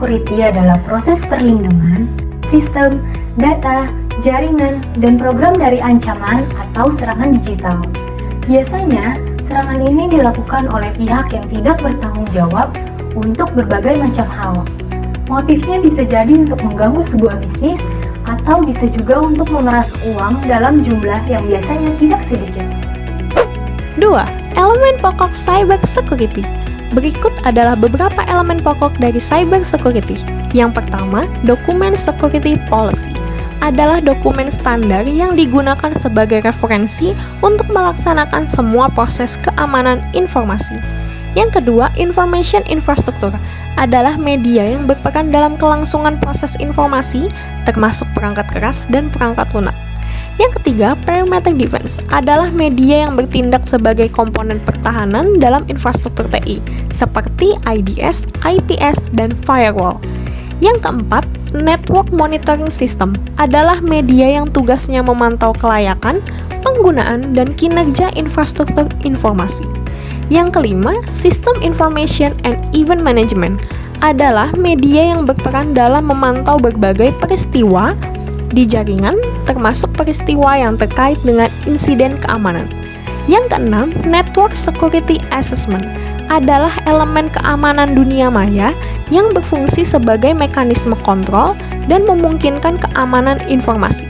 security adalah proses perlindungan, sistem, data, jaringan, dan program dari ancaman atau serangan digital. Biasanya, serangan ini dilakukan oleh pihak yang tidak bertanggung jawab untuk berbagai macam hal. Motifnya bisa jadi untuk mengganggu sebuah bisnis atau bisa juga untuk memeras uang dalam jumlah yang biasanya tidak sedikit. 2. Elemen pokok cyber security. Berikut adalah beberapa elemen pokok dari cyber security. Yang pertama, dokumen security policy adalah dokumen standar yang digunakan sebagai referensi untuk melaksanakan semua proses keamanan informasi. Yang kedua, information infrastructure adalah media yang berperan dalam kelangsungan proses informasi, termasuk perangkat keras dan perangkat lunak. Yang ketiga, perimeter defense adalah media yang bertindak sebagai komponen pertahanan dalam infrastruktur TI, seperti IDS, IPS, dan firewall. Yang keempat, network monitoring system adalah media yang tugasnya memantau kelayakan, penggunaan, dan kinerja infrastruktur informasi. Yang kelima, sistem information and event management adalah media yang berperan dalam memantau berbagai peristiwa di jaringan, termasuk peristiwa yang terkait dengan insiden keamanan. Yang keenam, network security assessment adalah elemen keamanan dunia maya yang berfungsi sebagai mekanisme kontrol dan memungkinkan keamanan informasi.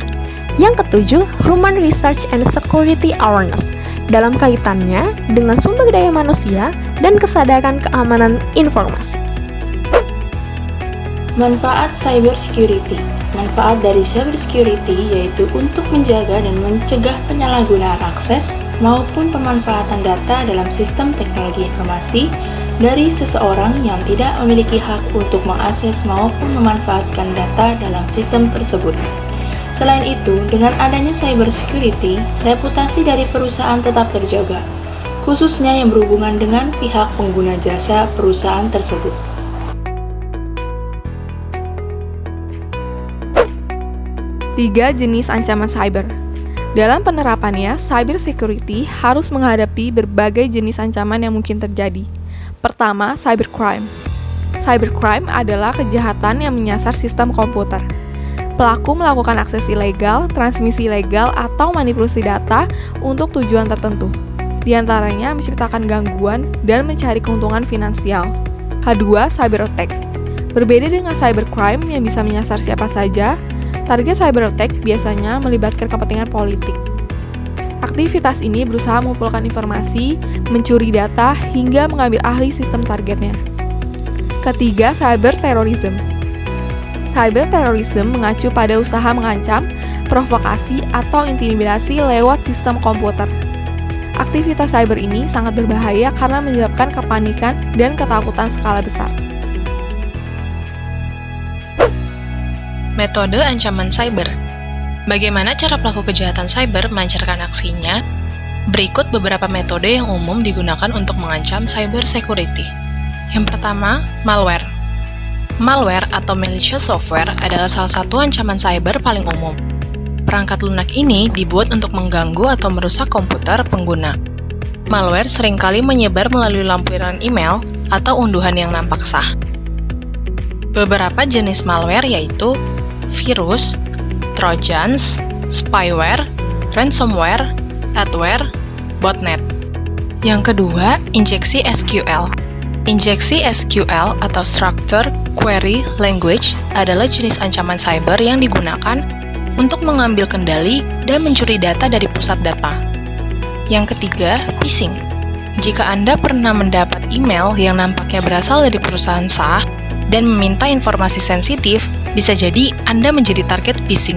Yang ketujuh, human research and security awareness dalam kaitannya dengan sumber daya manusia dan kesadaran keamanan informasi. Manfaat cybersecurity. Manfaat dari cybersecurity yaitu untuk menjaga dan mencegah penyalahgunaan akses maupun pemanfaatan data dalam sistem teknologi informasi dari seseorang yang tidak memiliki hak untuk mengakses maupun memanfaatkan data dalam sistem tersebut. Selain itu, dengan adanya cybersecurity, reputasi dari perusahaan tetap terjaga, khususnya yang berhubungan dengan pihak pengguna jasa perusahaan tersebut. 3 jenis ancaman cyber. Dalam penerapannya, cyber security harus menghadapi berbagai jenis ancaman yang mungkin terjadi. Pertama, cybercrime. Cybercrime adalah kejahatan yang menyasar sistem komputer. Pelaku melakukan akses ilegal, transmisi ilegal, atau manipulasi data untuk tujuan tertentu. Di antaranya menciptakan gangguan dan mencari keuntungan finansial. Kedua, cyber attack. Berbeda dengan cybercrime yang bisa menyasar siapa saja, target cyber attack biasanya melibatkan kepentingan politik. Aktivitas ini berusaha mengumpulkan informasi, mencuri data, hingga mengambil alih sistem targetnya. Ketiga, cyber terrorism. Cyber terrorism mengacu pada usaha mengancam, provokasi, atau intimidasi lewat sistem komputer. Aktivitas cyber ini sangat berbahaya karena menyebabkan kepanikan dan ketakutan skala besar. Metode ancaman cyber. Bagaimana cara pelaku kejahatan cyber melancarkan aksinya? Berikut beberapa metode yang umum digunakan untuk mengancam cyber security. Yang pertama, malware. Malware atau malicious software adalah salah satu ancaman cyber paling umum. Perangkat lunak ini dibuat untuk mengganggu atau merusak komputer pengguna. Malware seringkali menyebar melalui lampiran email atau unduhan yang nampak sah. Beberapa jenis malware yaitu virus, trojans, spyware, ransomware, adware, botnet. Yang kedua, injeksi SQL. Injeksi SQL atau Structured Query Language adalah jenis ancaman cyber yang digunakan untuk mengambil kendali dan mencuri data dari pusat data. Yang ketiga, phishing. Jika Anda pernah mendapat email yang nampaknya berasal dari perusahaan sah dan meminta informasi sensitif, bisa jadi Anda menjadi target phishing.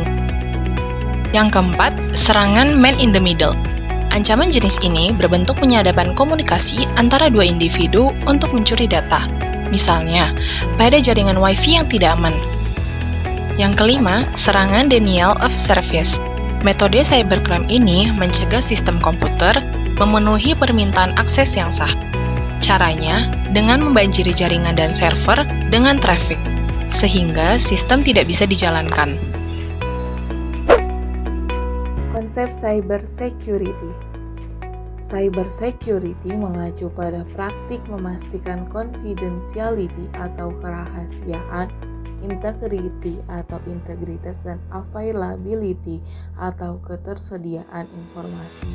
Yang keempat, serangan man in the middle. Ancaman jenis ini berbentuk penyadapan komunikasi antara dua individu untuk mencuri data, misalnya pada jaringan Wi-Fi yang tidak aman. Yang kelima, serangan denial of service. Metode cybercrime ini mencegah sistem komputer memenuhi permintaan akses yang sah. Caranya dengan membanjiri jaringan dan server dengan traffic, sehingga sistem tidak bisa dijalankan. Konsep cyber security. Cybersecurity mengacu pada praktik memastikan confidentiality atau kerahasiaan, integrity atau integritas, dan availability atau ketersediaan informasi.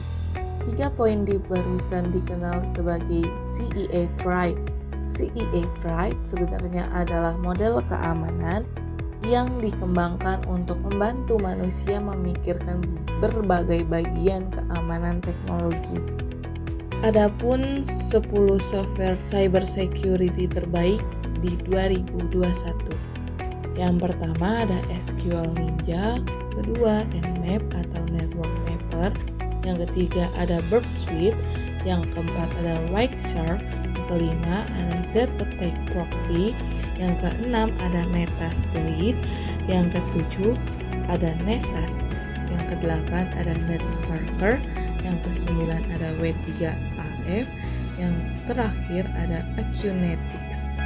3 poin di barusan dikenal sebagai CEA Triad. CEA Triad sebenarnya adalah model keamanan yang dikembangkan untuk membantu manusia memikirkan berbagai bagian keamanan teknologi. Adapun 10 software cybersecurity terbaik di 2021. Yang pertama ada SQL Ninja, kedua Nmap atau Network Mapper, yang ketiga ada Burp Suite, yang keempat ada Wireshark, yang kelima ada Z-Attack Proxy, yang keenam ada Metasploit, yang ketujuh ada Nessus, yang kedelapan ada NetSparker, yang kesembilan ada W3AF, yang terakhir ada Acunetics.